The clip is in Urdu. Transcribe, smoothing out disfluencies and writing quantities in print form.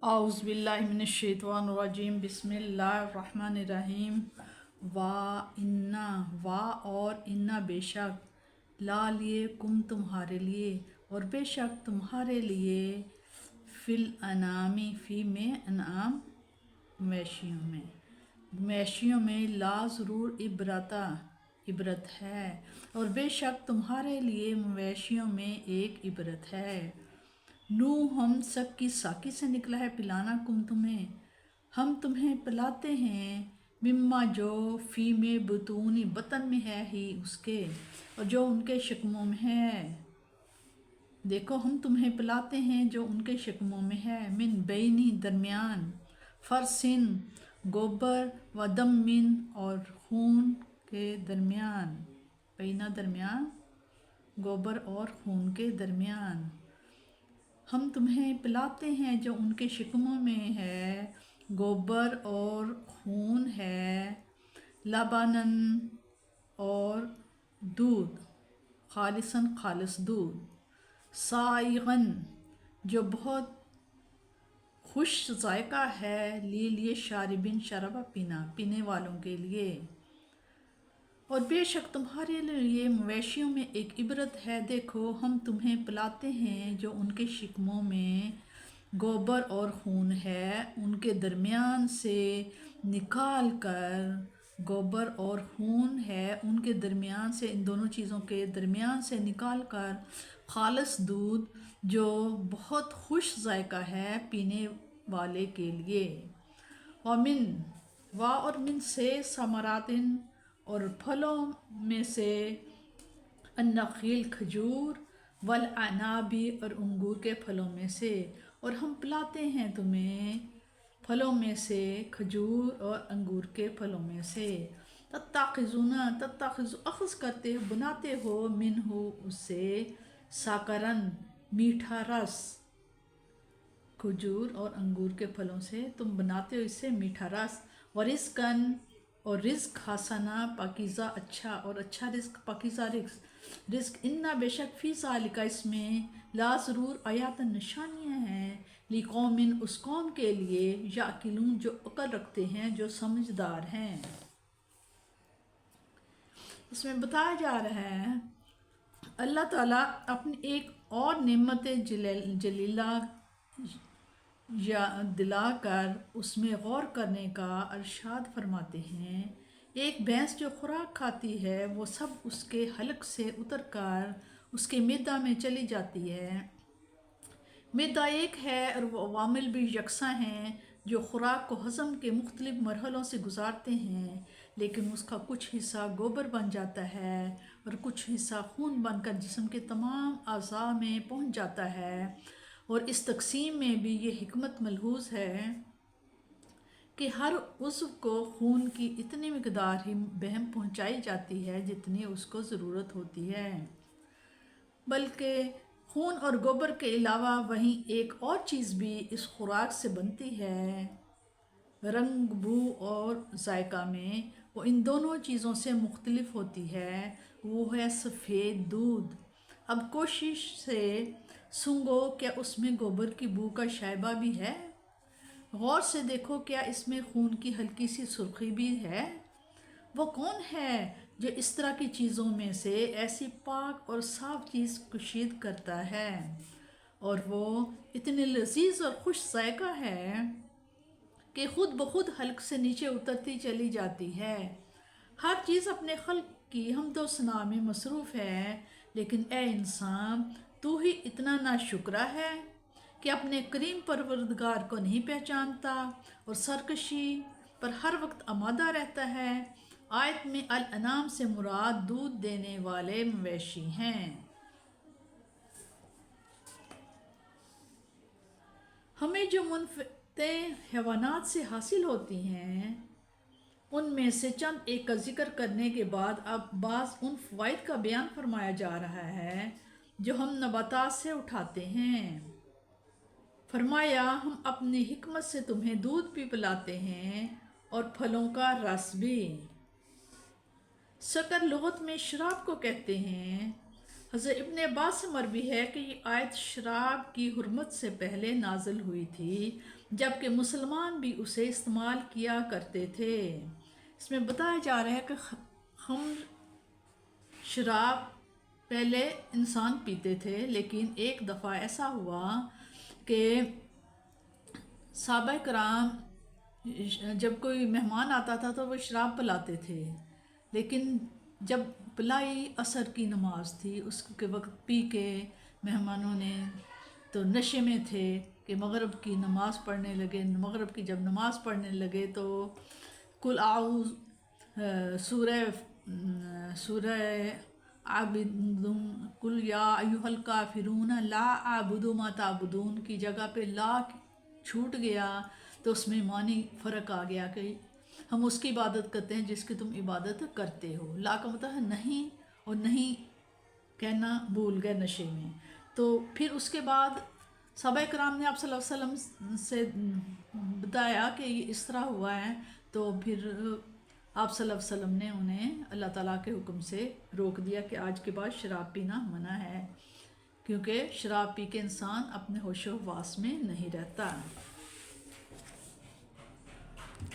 اعوذ باللہ من الشیطان الرجیم بسم اللہ الرحمن الرحیم وا اور انا بے شک لا لیے کم تمہارے لیے اور بے شک تمہارے لیے فی الانامی فی میں انعام مویشیوں میں لا ضرور عبرت ہے اور بے شک تمہارے لیے مویشیوں میں ایک عبرت ہے۔ نو ہم سب کی ساقی سے نکلا ہے پلانا کم تمہیں، ہم تمہیں پلاتے ہیں مما جو فی میں بطونی بطن میں ہے ہی اس کے اور جو ان کے شکموں میں ہے۔ دیکھو ہم تمہیں پلاتے ہیں جو ان کے شکموں میں ہے، من بینی درمیان، فرسن گوبر و دم من اور خون کے درمیان، بینا درمیان گوبر اور خون کے درمیان۔ ہم تمہیں پلاتے ہیں جو ان کے شکموں میں ہے، گوبر اور خون ہے، لبنن اور دودھ، خالصاً خالص دودھ، سائغن جو بہت خوش ذائقہ ہے، لیے شاربین شرابہ پینے والوں کے لیے۔ اور بے شک تمہارے لیے مویشیوں میں ایک عبرت ہے، دیکھو ہم تمہیں پلاتے ہیں جو ان کے شکموں میں گوبر اور خون ہے، ان کے درمیان سے نکال کر، گوبر اور خون ہے ان کے درمیان سے، ان دونوں چیزوں کے درمیان سے نکال کر خالص دودھ جو بہت خوش ذائقہ ہے پینے والے کے لیے۔ اور من سے ثمراتن اور پھلوں میں سے، النخیل کھجور، والاعنابی اور انگور کے پھلوں میں سے، اور ہم پلاتے ہیں تمہیں پھلوں میں سے کھجور اور انگور کے پھلوں میں سے۔ تتخذون اخذ کرتے ہو بناتے ہو منہ اس سے، ساکرن میٹھا رس، کھجور اور انگور کے پھلوں سے تم بناتے ہو اس سے میٹھا رس، ورزقن اور رزق حسنا پاکیزہ اچھا، اور اچھا رزق پاکیزہ رزق انا بے شک فی ذالک اس میں لا ضرور آیات نشانیاں ہیں، لقوم اس قوم کے لیے، یعقلون جو عقل رکھتے ہیں، جو سمجھدار ہیں۔ اس میں بتایا جا رہا ہے اللہ تعالیٰ اپنی ایک اور نعمت جلیلہ یا دلا کر اس میں غور کرنے کا ارشاد فرماتے ہیں۔ ایک بھینس جو خوراک کھاتی ہے وہ سب اس کے حلق سے اتر کر اس کے معدہ میں چلی جاتی ہے۔ معدہ ایک ہے اور وہ عوامل بھی یکساں ہیں جو خوراک کو ہضم کے مختلف مرحلوں سے گزارتے ہیں، لیکن اس کا کچھ حصہ گوبر بن جاتا ہے اور کچھ حصہ خون بن کر جسم کے تمام اعضاء میں پہنچ جاتا ہے۔ اور اس تقسیم میں بھی یہ حکمت ملحوظ ہے کہ ہر عضو کو خون کی اتنی مقدار ہی بہم پہنچائی جاتی ہے جتنی اس کو ضرورت ہوتی ہے، بلکہ خون اور گوبر کے علاوہ وہیں ایک اور چیز بھی اس خوراک سے بنتی ہے، رنگ، بو اور ذائقہ میں وہ ان دونوں چیزوں سے مختلف ہوتی ہے، وہ ہے سفید دودھ۔ اب کوشش سے سنگو کیا اس میں گوبر کی بو کا شائبہ بھی ہے؟ غور سے دیکھو کیا اس میں خون کی ہلکی سی سرخی بھی ہے؟ وہ کون ہے جو اس طرح کی چیزوں میں سے ایسی پاک اور صاف چیز کشید کرتا ہے، اور وہ اتنی لذیذ اور خوش ذائقہ ہے کہ خود بخود حلق سے نیچے اترتی چلی جاتی ہے۔ ہر چیز اپنے خالق کی حمد و ثنا میں مصروف ہے، لیکن اے انسان تو ہی اتنا ناشکرا ہے کہ اپنے کریم پروردگار کو نہیں پہچانتا اور سرکشی پر ہر وقت آمادہ رہتا ہے۔ آیت میں الانعام سے مراد دودھ دینے والے مویشی ہیں۔ ہمیں جو منفعتیں حیوانات سے حاصل ہوتی ہیں ان میں سے چند ایک کا ذکر کرنے کے بعد اب بعض ان فوائد کا بیان فرمایا جا رہا ہے جو ہم نباتات سے اٹھاتے ہیں۔ فرمایا ہم اپنی حکمت سے تمہیں دودھ بھی پلاتے ہیں اور پھلوں کا رس بھی۔ سکر لغت میں شراب کو کہتے ہیں۔ حضرت ابن عباس سے مروی ہے کہ یہ آیت شراب کی حرمت سے پہلے نازل ہوئی تھی، جبکہ مسلمان بھی اسے استعمال کیا کرتے تھے۔ اس میں بتایا جا رہا ہے کہ خمر، شراب پہلے انسان پیتے تھے، لیکن ایک دفعہ ایسا ہوا کہ صحابہ کرام جب کوئی مہمان آتا تھا تو وہ شراب پلاتے تھے، لیکن جب پلائی عصر کی نماز تھی اس کے وقت پی کے مہمانوں نے تو نشے میں تھے کہ مغرب کی نماز پڑھنے لگے۔ مغرب کی جب نماز پڑھنے لگے تو کل اعوذ سورہ عابدون، کل یا ایھا الکافرون لا اعبد ما تعبدون کی جگہ پہ لا چھوٹ گیا، تو اس میں معنی فرق آ گیا کہ ہم اس کی عبادت کرتے ہیں جس کی تم عبادت کرتے ہو۔ لا کا مطلب ہے نہیں، اور نہیں کہنا بھول گئے نشے میں۔ تو پھر اس کے بعد صحابہ کرام نے آپ صلی اللہ علیہ وسلم سے بتایا کہ یہ اس طرح ہوا ہے، تو پھر آپ صلی اللہ علیہ وسلم نے انہیں اللہ تعالیٰ کے حکم سے روک دیا کہ آج کے بعد شراب پینا منع ہے، کیونکہ شراب پی کے انسان اپنے ہوش و حواس میں نہیں رہتا۔